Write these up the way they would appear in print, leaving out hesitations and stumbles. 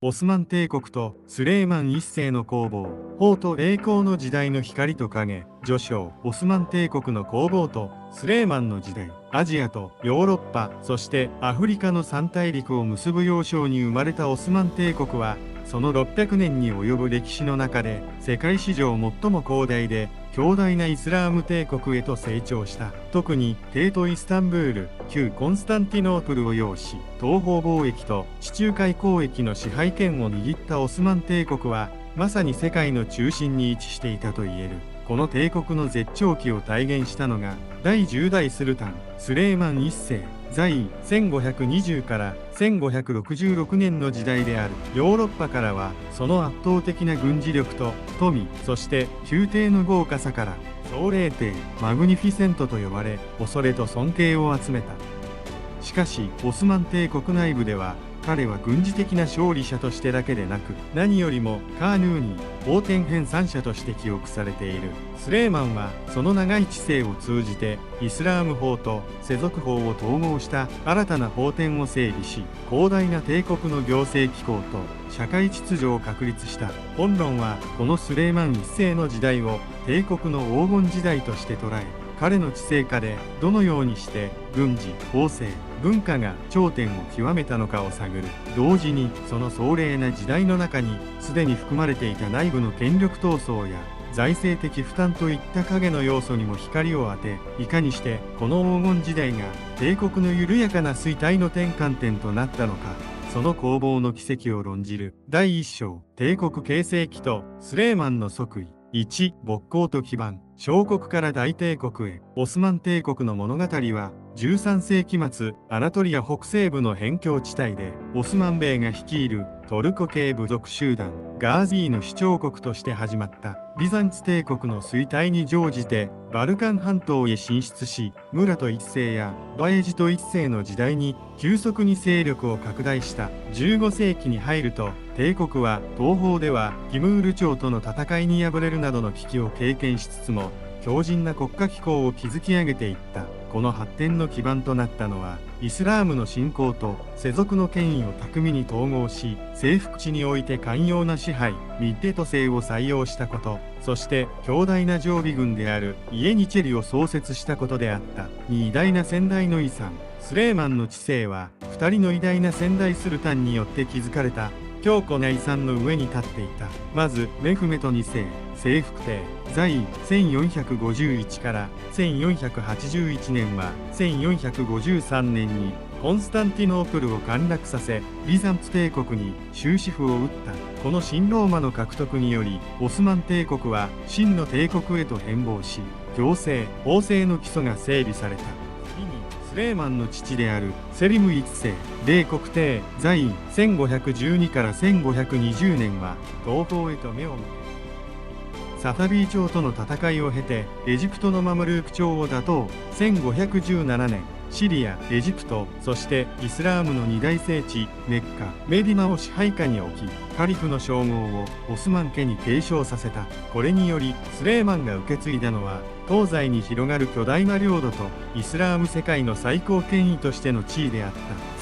オスマン帝国とスレイマン一世の攻防。王と栄光の時代の光と影。序章。オスマン帝国の攻防とスレイマンの時代。アジアとヨーロッパ、そしてアフリカの三大陸を結ぶ要衝に生まれたオスマン帝国は、その600年に及ぶ歴史の中で世界史上最も広大で強大なイスラーム帝国へと成長した。特に帝都イスタンブール、旧コンスタンティノープルを擁し、東方貿易と地中海交易の支配権を握ったオスマン帝国は、まさに世界の中心に位置していたと言える。この帝国の絶頂期を体現したのが、第10代スルタン、スレイマン一世、在位1520から1566年の時代である。ヨーロッパからは、その圧倒的な軍事力と富、そして宮廷の豪華さから、壮麗帝、マグニフィセントと呼ばれ、恐れと尊敬を集めた。しかし、オスマン帝国内部では、彼は軍事的な勝利者としてだけでなく、何よりもカーヌーニー、王天編纂者として記憶されている。スレイマンはその長い治世を通じてイスラーム法と世俗法を統合した新たな法典を整備し、広大な帝国の行政機構と社会秩序を確立した。本論はこのスレイマン一世の時代を帝国の黄金時代として捉え、彼の治世下でどのようにして軍事、法政、文化が頂点を極めたのかを探る。同時にその壮麗な時代の中にすでに含まれていた内部の権力闘争や財政的負担といった影の要素にも光を当て、いかにしてこの黄金時代が帝国の緩やかな衰退の転換点となったのか、その攻防の軌跡を論じる。第1章、帝国形成期とスレイマンの即位。1、勃興と基盤。小国から大帝国へ。オスマン帝国の物語は、13世紀末、アナトリア北西部の辺境地帯で、オスマン兵が率いるトルコ系部族集団、ガージーの首長国として始まった。ビザンツ帝国の衰退に乗じて、バルカン半島へ進出し、ムラト一世やバエジト一世の時代に、急速に勢力を拡大した。15世紀に入ると、帝国は東方ではギムール朝との戦いに敗れるなどの危機を経験しつつも、強靭な国家機構を築き上げていった。この発展の基盤となったのは、イスラームの信仰と世俗の権威を巧みに統合し、征服地において寛容な支配、ミッデ都政を採用したこと、そして強大な常備軍であるイエニチェリを創設したことであった。偉大な先代の遺産、スレイマンの治世は、2人の偉大な先代スルタンによって築かれた強固な遺産の上に立っていた。まず、メフメト2世、征服帝、在位1451から1481年は1453年にコンスタンティノープルを陥落させ、ビザンツ帝国に終止符を打った。この新ローマの獲得により、オスマン帝国は真の帝国へと変貌し、行政、法政の基礎が整備された。次に、スレイマンの父であるセリム一世、冷国帝、在位1512から1520年は東方へと目を向け、サファビー朝との戦いを経てエジプトのマムルーク朝を打倒。1517年、シリア、エジプト、そしてイスラームの二大聖地メッカ、メディナを支配下に置き、カリフの称号をオスマン家に継承させた。これによりスレイマンが受け継いだのは、東西に広がる巨大な領土とイスラーム世界の最高権威としての地位であっ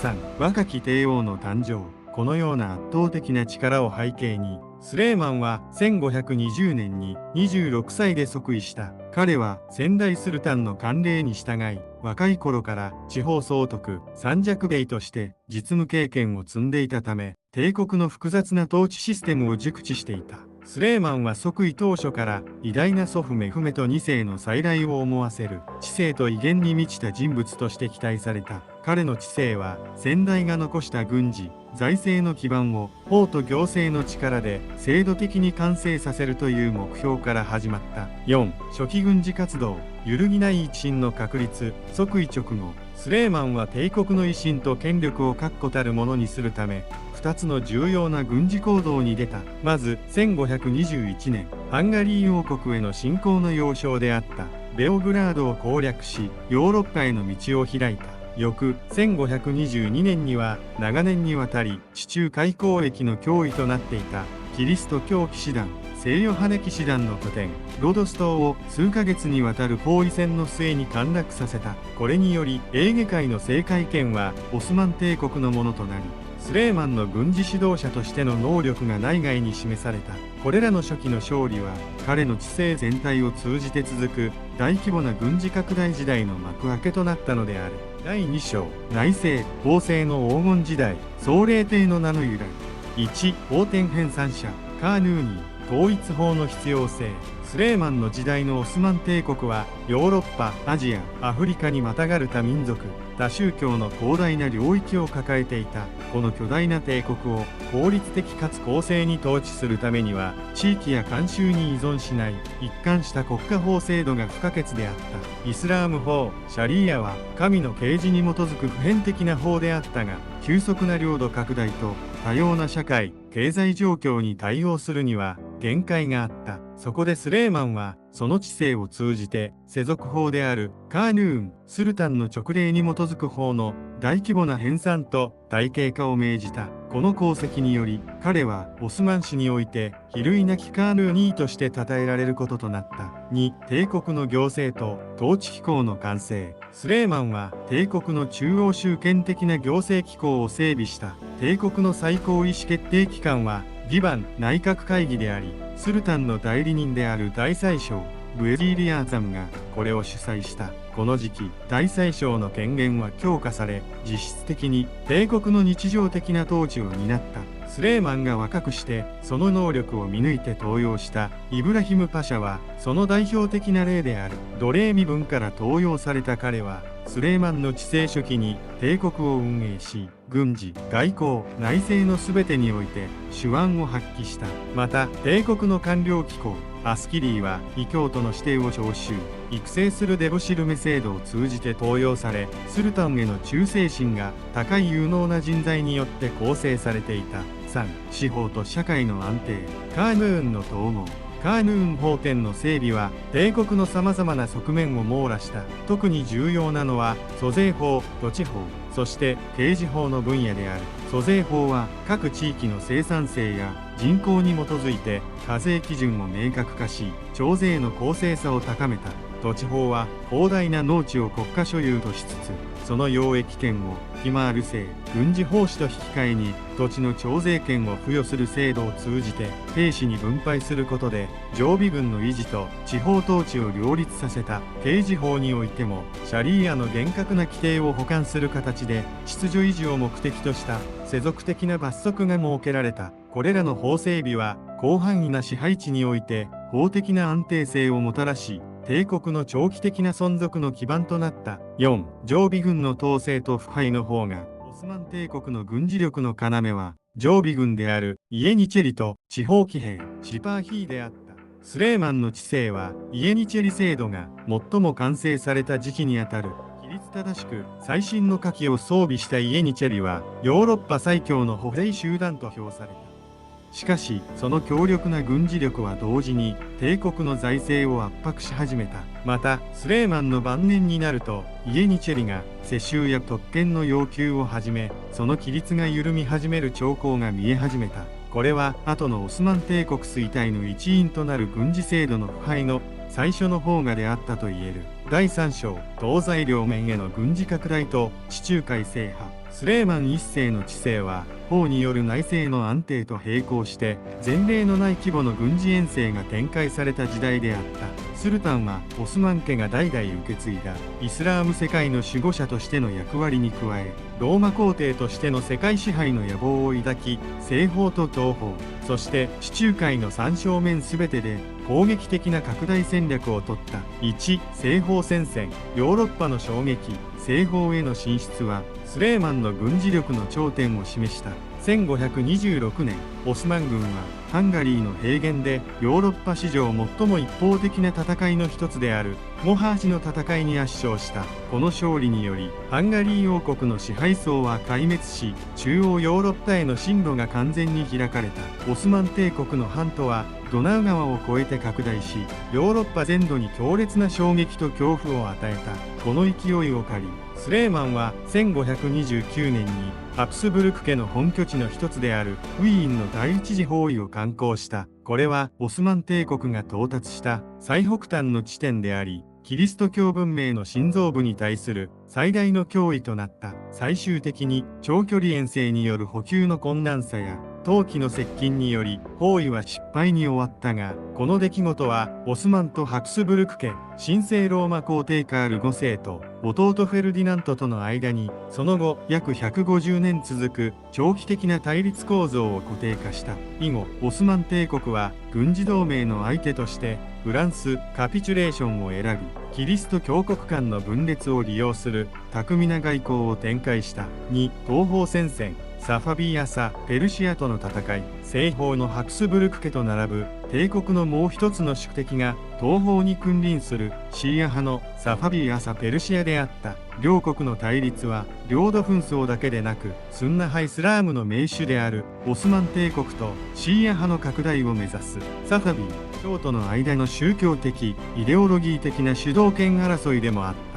た。3、若き帝王の誕生。このような圧倒的な力を背景に、スレイマンは1520年に26歳で即位した。彼は先代スルタンの慣例に従い、若い頃から地方総督、三尺兵として実務経験を積んでいたため、帝国の複雑な統治システムを熟知していた。スレイマンは即位当初から偉大な祖父メフメト2世の再来を思わせる知性と威厳に満ちた人物として期待された。彼の知性は先代が残した軍事、財政の基盤を法と行政の力で制度的に完成させるという目標から始まった。4、初期軍事活動、揺るぎない一心の確立。即位直後、スレイマンは帝国の威信と権力を確固たるものにするため、2つの重要な軍事行動に出た。まず1521年、ハンガリー王国への侵攻の要衝であったベオグラードを攻略し、ヨーロッパへの道を開いた。翌1522年には長年にわたり地中海交易の脅威となっていたキリスト教騎士団、聖ヨハネ騎士団の拠点ロドス島を数ヶ月にわたる包囲戦の末に陥落させた。これによりエーゲ海の制海権はオスマン帝国のものとなり、スレーマンの軍事指導者としての能力が内外に示された。これらの初期の勝利は彼の知性全体を通じて続く大規模な軍事拡大時代の幕開けとなったのである。第2章、内政法政の黄金時代、総霊帝の名の由来。1、法典編纂者カーヌーニー、統一法の必要性。スレーマンの時代のオスマン帝国はヨーロッパ、アジア、アフリカにまたがる多民族、多宗教の広大な領域を抱えていた。この巨大な帝国を効率的かつ公正に統治するためには、地域や慣習に依存しない一貫した国家法制度が不可欠であった。イスラーム法、シャリーアは神の啓示に基づく普遍的な法であったが、急速な領土拡大と多様な社会、経済状況に対応するには限界があった。そこでスレーマンはその知性を通じて世俗法であるカーヌーン、スルタンの勅令に基づく法の大規模な編纂と体系化を命じた。この功績により彼はオスマン史において比類なきカーヌーニーとして称えられることとなった。2、帝国の行政と統治機構の完成。スレーマンは帝国の中央集権的な行政機構を整備した。帝国の最高意思決定機関はギバン内閣会議であり、スルタンの代理人である大宰相ブエジーリアーザムがこれを主催した。この時期、大宰相の権限は強化され、実質的に帝国の日常的な統治を担った。スレーマンが若くしてその能力を見抜いて登用したイブラヒム・パシャはその代表的な例である。奴隷身分から登用された彼はスレーマンの治世初期に帝国を運営し、軍事、外交、内政の全てにおいて手腕を発揮した。また帝国の官僚機構アスキリーは異教徒の指定を招集、育成するデボシルメ制度を通じて登用され、スルタンへの忠誠心が高い有能な人材によって構成されていた。3、司法と社会の安定。カーヌーンの統合。カーヌーン法典の整備は帝国のさまざまな側面を網羅した。特に重要なのは租税法、土地法、そして刑事法の分野である。租税法は各地域の生産性や人口に基づいて課税基準を明確化し、徴税の公正さを高めた。土地法は広大な農地を国家所有としつつ、その用益権をヒマール制、軍事奉仕と引き換えに土地の徴税権を付与する制度を通じて兵士に分配することで常備軍の維持と地方統治を両立させた。刑事法においてもシャリーアの厳格な規定を補完する形で秩序維持を目的とした世俗的な罰則が設けられた。これらの法整備は広範囲な支配地において法的な安定性をもたらし、帝国の長期的な存続の基盤となった。4、常備軍の統制と腐敗の方が。オスマン帝国の軍事力の要は常備軍であるイエニチェリと地方騎兵シパーヒーであった。スレーマンの治世はイエニチェリ制度が最も完成された時期にあたる。規律正しく最新の火器を装備したイエニチェリはヨーロッパ最強の歩兵集団と評された。しかしその強力な軍事力は同時に帝国の財政を圧迫し始めた。またスレーマンの晩年になるとイエニチェリが世襲や特権の要求をはじめ、その規律が緩み始める兆候が見え始めた。これは後のオスマン帝国衰退の一因となる軍事制度の腐敗の最初の方がであったと言える。第3章、東西両面への軍事拡大と地中海制覇。スレーマン一世の治世は法による内政の安定と並行して前例のない規模の軍事遠征が展開された時代であった。スルタンはオスマン家が代々受け継いだイスラーム世界の守護者としての役割に加え、ローマ皇帝としての世界支配の野望を抱き、西方と東方、そして地中海の三正面全てで攻撃的な拡大戦略を取った。1、西方戦線。ヨーロッパの衝撃、西方への進出はスレーマンの軍事力の頂点を示した。1526年、オスマン軍はハンガリーの平原でヨーロッパ史上最も一方的な戦いの一つであるモハージの戦いに圧勝した。この勝利によりハンガリー王国の支配層は壊滅し、中央ヨーロッパへの進路が完全に開かれた。オスマン帝国の版図はドナウ川を越えて拡大し、ヨーロッパ全土に強烈な衝撃と恐怖を与えた。この勢いを借り、スレーマンは1529年にハプスブルク家の本拠地の一つであるウィーンの第一次包囲を敢行した。これはオスマン帝国が到達した最北端の地点であり、キリスト教文明の心臓部に対する最大の脅威となった。最終的に長距離遠征による補給の困難さや陶器の接近により包囲は失敗に終わったが、この出来事はオスマンとハクスブルク家神聖ローマ皇帝カール5世と弟フェルディナントとの間にその後約150年続く長期的な対立構造を固定化した。以後オスマン帝国は軍事同盟の相手としてフランスカピチュレーションを選び、キリスト教国間の分裂を利用する巧みな外交を展開した。2、東方戦線サファビアサ・ペルシアとの戦い。西方のハクスブルク家と並ぶ帝国のもう一つの宿敵が東方に君臨するシーア派のサファビアサ・ペルシアであった。両国の対立は領土紛争だけでなく、スンナ派イスラームの盟主であるオスマン帝国とシーア派の拡大を目指すサファビ朝との間の宗教的イデオロギー的な主導権争いでもあった。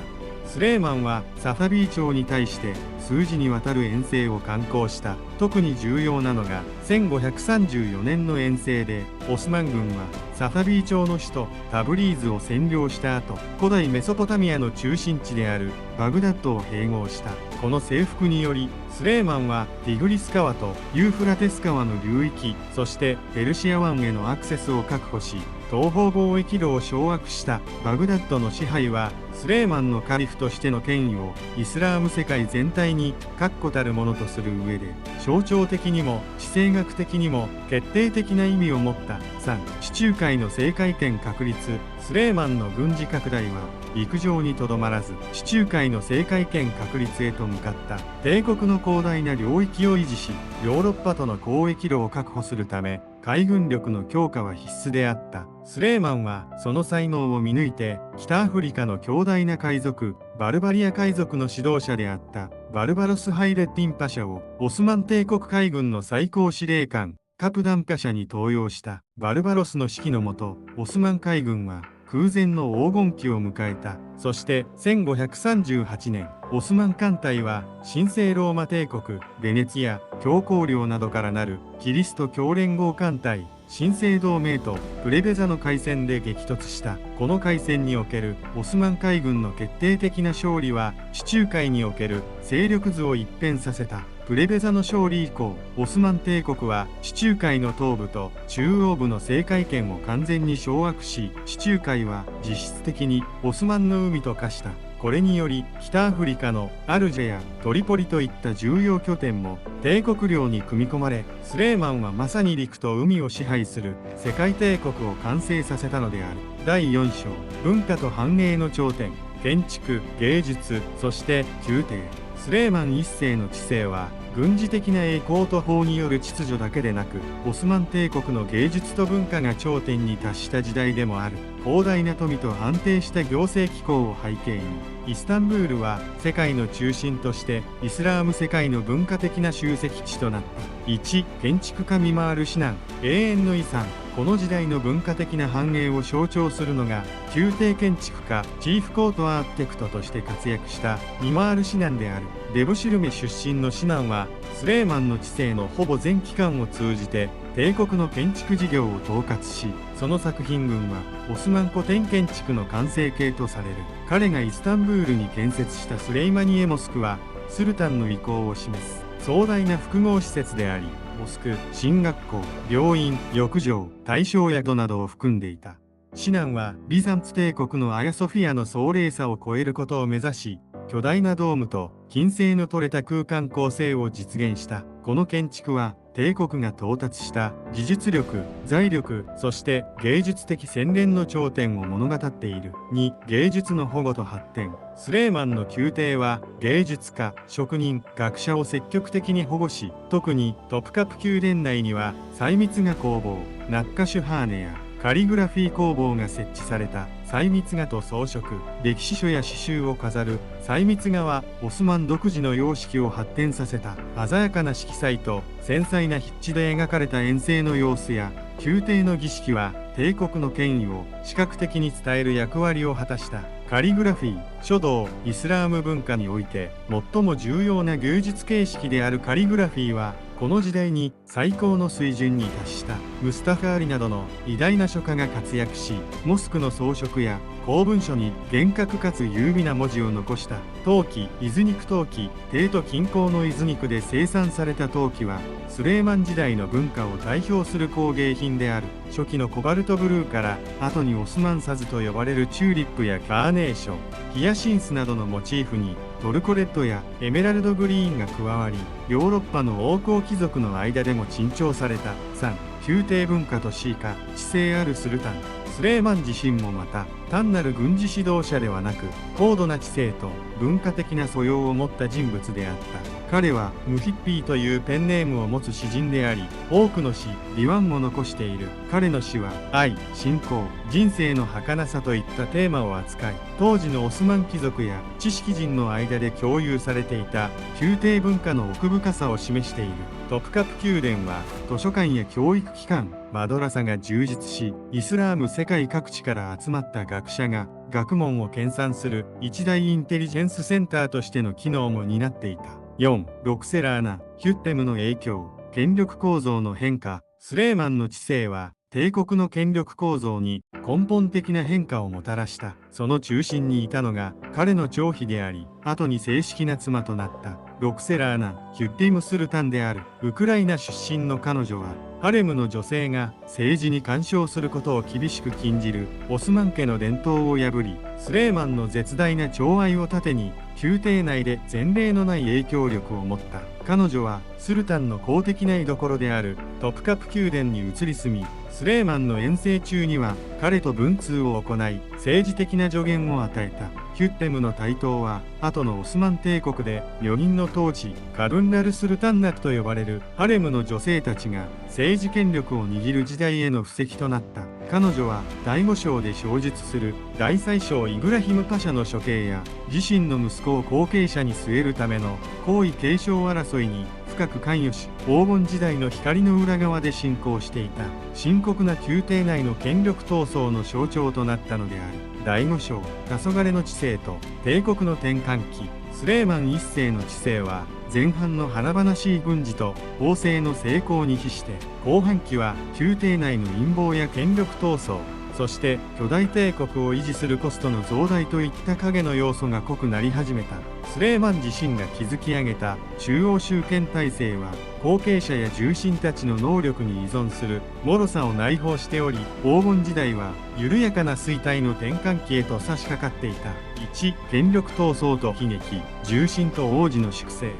スレーマンはサファビー朝に対して数次にわたる遠征を敢行した。特に重要なのが1534年の遠征で、オスマン軍はサファビー朝の首都タブリーズを占領した後、古代メソポタミアの中心地であるバグダッドを併合した。この征服によりスレーマンはティグリス川とユーフラテス川の流域、そしてペルシア湾へのアクセスを確保し、東方貿易路を掌握した。バグダッドの支配はスレーマンのカリフとしての権威をイスラーム世界全体に確固たるものとする上で、象徴的にも地政学的にも決定的な意味を持った。3、地中海の政界権確立。スレーマンの軍事拡大は陸上にとどまらず、地中海の政界権確立へと向かった。帝国の広大な領域を維持し、ヨーロッパとの交易路を確保するため、海軍力の強化は必須であった。スレーマンはその才能を見抜いて、北アフリカの強大な海賊バルバリア海賊の指導者であったバルバロス・ハイレッティンパシャをオスマン帝国海軍の最高司令官カプダンパシャに登用した。バルバロスの指揮のもと、オスマン海軍は空前の黄金期を迎えた。そして1538年、オスマン艦隊は神聖ローマ帝国ベネツィア教皇領などからなるキリスト教連合艦隊神聖同盟とプレベザの海戦で激突した。この海戦におけるオスマン海軍の決定的な勝利は地中海における勢力図を一変させた。プレベザの勝利以降、オスマン帝国は地中海の東部と中央部の制海権を完全に掌握し、地中海は実質的にオスマンの海と化した。これにより北アフリカのアルジェやトリポリといった重要拠点も帝国領に組み込まれ、スレーマンはまさに陸と海を支配する世界帝国を完成させたのである。第4章、文化と繁栄の頂点。建築、芸術、そして宮廷。スレーマン一世の治世は軍事的な栄光と法による秩序だけでなく、オスマン帝国の芸術と文化が頂点に達した時代でもある。広大な富と安定した行政機構を背景に、イスタンブールは世界の中心としてイスラーム世界の文化的な集積地となった。1、建築家見回る指南、永遠の遺産。この時代の文化的な繁栄を象徴するのが、宮廷建築家チーフコートアーキテクトとして活躍した見回る指南である。デブシルメ出身の指南はスレーマンの治世のほぼ全期間を通じて帝国の建築事業を統括し、その作品群はオスマン古典建築の完成形とされる。彼がイスタンブールに建設したスレイマニエモスクはスルタンの意向を示す壮大な複合施設であり、モスク、神学校、病院、浴場、大正宿などを含んでいた。指南はビザンツ帝国のアヤソフィアの壮麗さを超えることを目指し、巨大なドームと金星の取れた空間構成を実現した。この建築は帝国が到達した技術力、財力、そして芸術的洗練の頂点を物語っている。2、芸術の保護と発展。スレーマンの宮廷は芸術家、職人、学者を積極的に保護し、特にトプカプ宮殿内には細密画工房、ナッカシュハーネやカリグラフィー工房が設置された。細密画と装飾、歴史書や詩集を飾る細密画はオスマン独自の様式を発展させた。鮮やかな色彩と繊細な筆致で描かれた遠征の様子や宮廷の儀式は帝国の権威を視覚的に伝える役割を果たした。カリグラフィー、書道、イスラーム文化において最も重要な芸術形式であるカリグラフィーはこの時代に最高の水準に達した。ムスタファーリなどの偉大な書家が活躍し、モスクの装飾や公文書に厳格かつ優美な文字を残した陶器、伊豆肉陶器。帝都近郊の伊豆肉で生産された陶器はスレーマン時代の文化を代表する工芸品である。初期のコバルトブルーから後にオスマンサズと呼ばれるチューリップやカーネーション、ヒヤシンスなどのモチーフにトルコレッドやエメラルドグリーンが加わり、ヨーロッパの王侯貴族の間でも珍重された。3. 宮廷文化と詩歌、知性あるスルタン。スレーマン自身もまた単なる軍事指導者ではなく、高度な知性と文化的な素養を持った人物であった。彼はムヒッピーというペンネームを持つ詩人であり、多くの詩、ディワンも残している。彼の詩は愛、信仰、人生の儚さといったテーマを扱い、当時のオスマン貴族や知識人の間で共有されていた宮廷文化の奥深さを示している。トプカプ宮殿は図書館や教育機関、マドラサが充実し、イスラーム世界各地から集まった学者が学問を研鑽する一大インテリジェンスセンターとしての機能も担っていた。4. ロクセラーナ、ヒュッテムの影響、権力構造の変化。スレーマンの知性は帝国の権力構造に根本的な変化をもたらした。その中心にいたのが彼の長妃であり、後に正式な妻となったロクセラーナ・ヒュッティムスルタンである。ウクライナ出身の彼女は、ハレムの女性が政治に干渉することを厳しく禁じるオスマン家の伝統を破り、スレーマンの絶大な寵愛を盾に宮廷内で前例のない影響力を持った。彼女はスルタンの公的な居所であるトプカプ宮殿に移り住み、スレーマンの遠征中には彼と文通を行い、政治的な助言を与えた。ヒュッテムの台頭は後のオスマン帝国で女人の統治、カルンナル・スルタンナクと呼ばれるハレムの女性たちが政治権力を握る時代への布石となった。彼女は第5章で詳述する大宰相イブラヒムパシャの処刑や自身の息子を後継者に据えるための皇位継承争いに深く関与し、黄金時代の光の裏側で進行していた。深刻な宮廷内の権力闘争の象徴となったのである。第5章、黄昏の知性と帝国の転換期。スレーマン一世の知性は前半の華々しい軍事と統制の成功に比して、後半期は宮廷内の陰謀や権力闘争、そして巨大帝国を維持するコストの増大といった影の要素が濃くなり始めた。スレーマン自身が築き上げた中央集権体制は後継者や重臣たちの能力に依存する脆さを内包しており、黄金時代は緩やかな衰退の転換期へと差し掛かっていた。1. 権力闘争と悲劇、重臣と王子の粛清。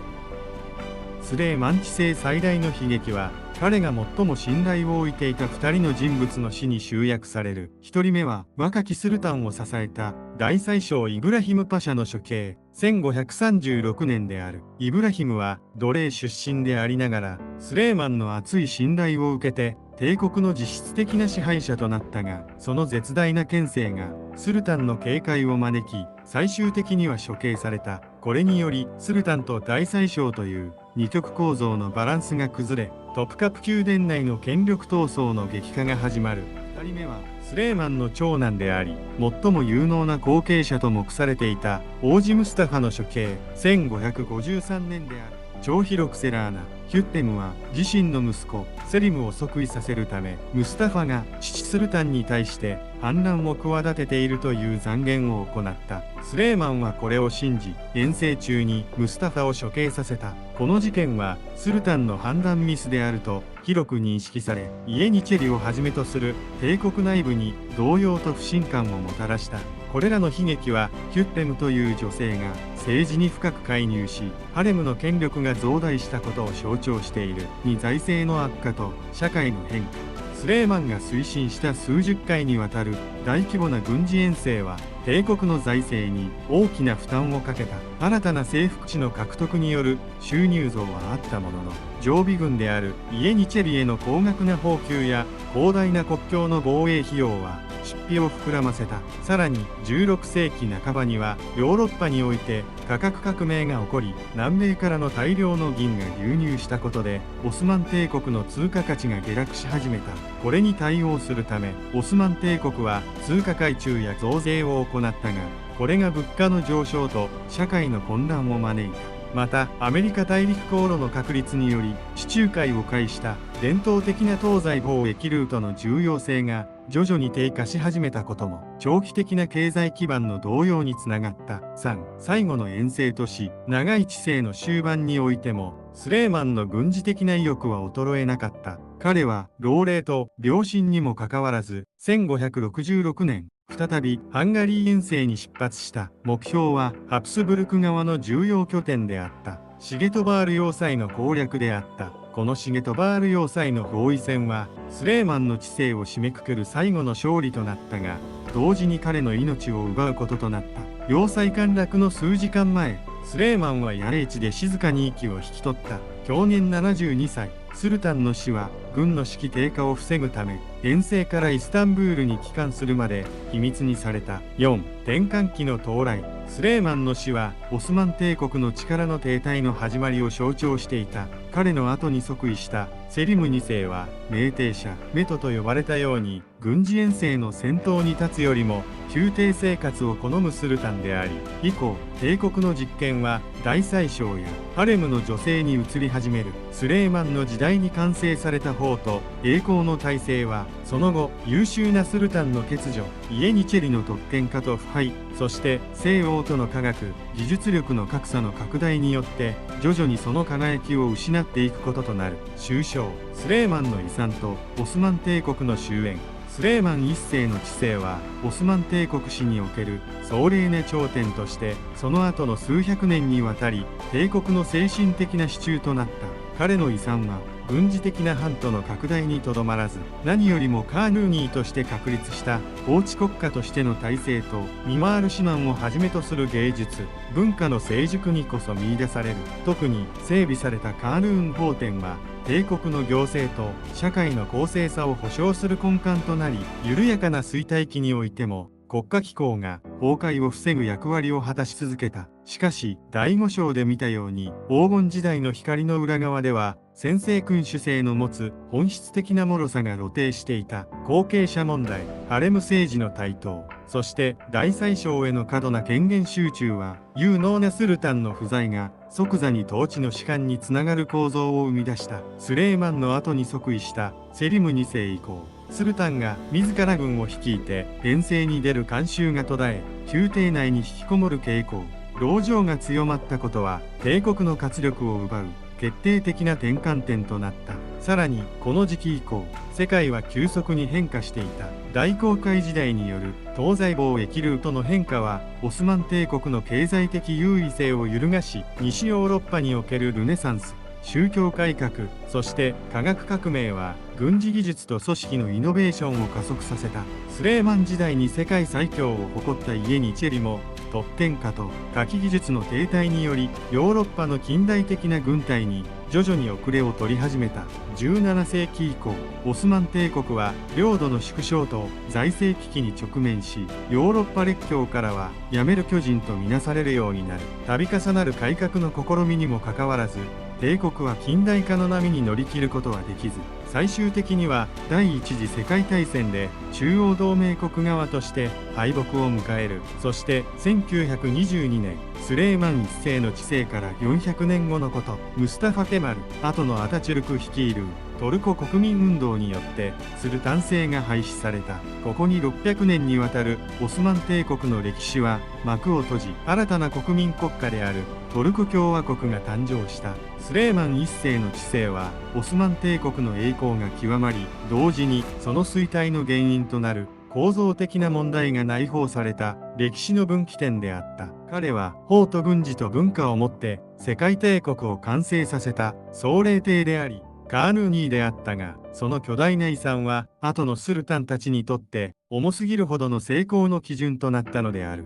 スレーマン治世最大の悲劇は、彼が最も信頼を置いていた2人の人物の死に集約される。1人目は若きスルタンを支えた大宰相イブラヒムパシャの処刑、1536年である。イブラヒムは奴隷出身でありながら、スレーマンの厚い信頼を受けて帝国の実質的な支配者となったが、その絶大な権勢がスルタンの警戒を招き、最終的には処刑された。これによりスルタンと大宰相という二極構造のバランスが崩れ、トプカプ宮殿内の権力闘争の激化が始まる。2人目はスレーマンの長男であり、最も有能な後継者と目されていた王子ムスタファの処刑、1553年である。長妃ロクセラーナ・ヒュッテムは自身の息子セリムを即位させるため、ムスタファが父スルタンに対して反乱を企てているという讒言を行った。スレーマンはこれを信じ、遠征中にムスタファを処刑させた。この事件はスルタンの判断ミスであると広く認識され、イエニチェリをはじめとする帝国内部に動揺と不信感をもたらした。これらの悲劇はヒュッテムという女性が政治に深く介入し、ハレムの権力が増大したことを象徴している。2. 財政の悪化と社会の変化。スレーマンが推進した数十回にわたる大規模な軍事遠征は帝国の財政に大きな負担をかけた。新たな征服地の獲得による収入増はあったものの、常備軍であるイエニチェリへの高額な補給や広大な国境の防衛費用は出費を膨らませた。さらに16世紀半ばにはヨーロッパにおいて価格革命が起こり、南米からの大量の銀が流入したことでオスマン帝国の通貨価値が下落し始めた。これに対応するためオスマン帝国は通貨改鋳や増税を行ったが、これが物価の上昇と社会の混乱を招いた。またアメリカ大陸航路の確立により地中海を介した伝統的な東西貿易ルートの重要性が徐々に低下し始めたことも長期的な経済基盤の動揺につながった。3、最後の遠征都市長い治世の終盤においてもスレーマンの軍事的な意欲は衰えなかった。彼は老齢と病身にもかかわらず1566年再びハンガリー遠征に出発した。目標はハプスブルク側の重要拠点であったシゲトバール要塞の攻略であった。このシゲトバール要塞の包囲戦はスレーマンの治世を締めくくる最後の勝利となったが、同時に彼の命を奪うこととなった。要塞陥落の数時間前、スレーマンは野営地で静かに息を引き取った。享年72歳。スルタンの死は軍の士気低下を防ぐため遠征からイスタンブールに帰還するまで秘密にされた。4、転換期の到来。スレーマンの死はオスマン帝国の力の停滞の始まりを象徴していた。彼の後に即位したセリム2世は酩酊者メトと呼ばれたように軍事遠征の先頭に立つよりも宮廷生活を好むスルタンであり、以降帝国の実権は大宰相やハレムの女性に移り始める。スレーマンの時代に完成された法と栄光の体制はその後優秀なスルタンの欠如、イエニチェリの特権化と腐敗、そして西欧との科学技術力の格差の拡大によって徐々にその輝きを失っていくこととなる。終章。スレーマンの遺産とオスマン帝国の終焉。スレーマン一世の治世はオスマン帝国史における壮麗な頂点としてその後の数百年にわたり帝国の精神的な支柱となった。彼の遺産は軍事的な版図の拡大にとどまらず、何よりもカーヌーニーとして確立した法治国家としての体制と見回る指南をはじめとする芸術文化の成熟にこそ見出される。特に整備されたカーヌーン法典は帝国の行政と社会の公正さを保障する根幹となり、緩やかな衰退期においても国家機構が崩壊を防ぐ役割を果たし続けた。しかし第5章で見たように黄金時代の光の裏側では専制君主制の持つ本質的な脆さが露呈していた。後継者問題、ハレム政治の台頭、そして大宰相への過度な権限集中は有能なスルタンの不在が即座に統治の弛緩につながる構造を生み出した。スレーマンの後に即位したセリム2世以降、スルタンが自ら軍を率いて遠征に出る慣習が途絶え、宮廷内に引きこもる傾向、籠城が強まったことは帝国の活力を奪う決定的な転換点となった。さらにこの時期以降、世界は急速に変化していた。大航海時代による東西貿易ルートの変化はオスマン帝国の経済的優位性を揺るがし、西ヨーロッパにおけるルネサンス、宗教改革、そして科学革命は軍事技術と組織のイノベーションを加速させた。スレーマン時代に世界最強を誇ったイエニチェリも特権化と火器技術の停滞によりヨーロッパの近代的な軍隊に徐々に遅れを取り始めた。17世紀以降、オスマン帝国は領土の縮小と財政危機に直面し、ヨーロッパ列強からはやめる巨人とみなされるようになる。度重なる改革の試みにもかかわらず、帝国は近代化の波に乗り切ることはできず、最終的には第一次世界大戦で中央同盟国側として敗北を迎える。そして1922年、スレーマン一世の治世から400年後のこと、ムスタファ・ケマル、後のアタチュルク率いるトルコ国民運動によってスルタン制が廃止された。ここに600年にわたるオスマン帝国の歴史は幕を閉じ、新たな国民国家であるトルコ共和国が誕生した。スレーマン一世の治世はオスマン帝国の栄光が極まり、同時にその衰退の原因となる構造的な問題が内包された歴史の分岐点であった。彼は法と軍事と文化をもって世界帝国を完成させた壮麗帝であり、カーヌーニーであったが、その巨大な遺産は後のスルタンたちにとって重すぎるほどの成功の基準となったのである。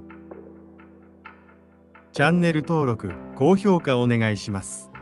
チャンネル登録、高評価お願いします。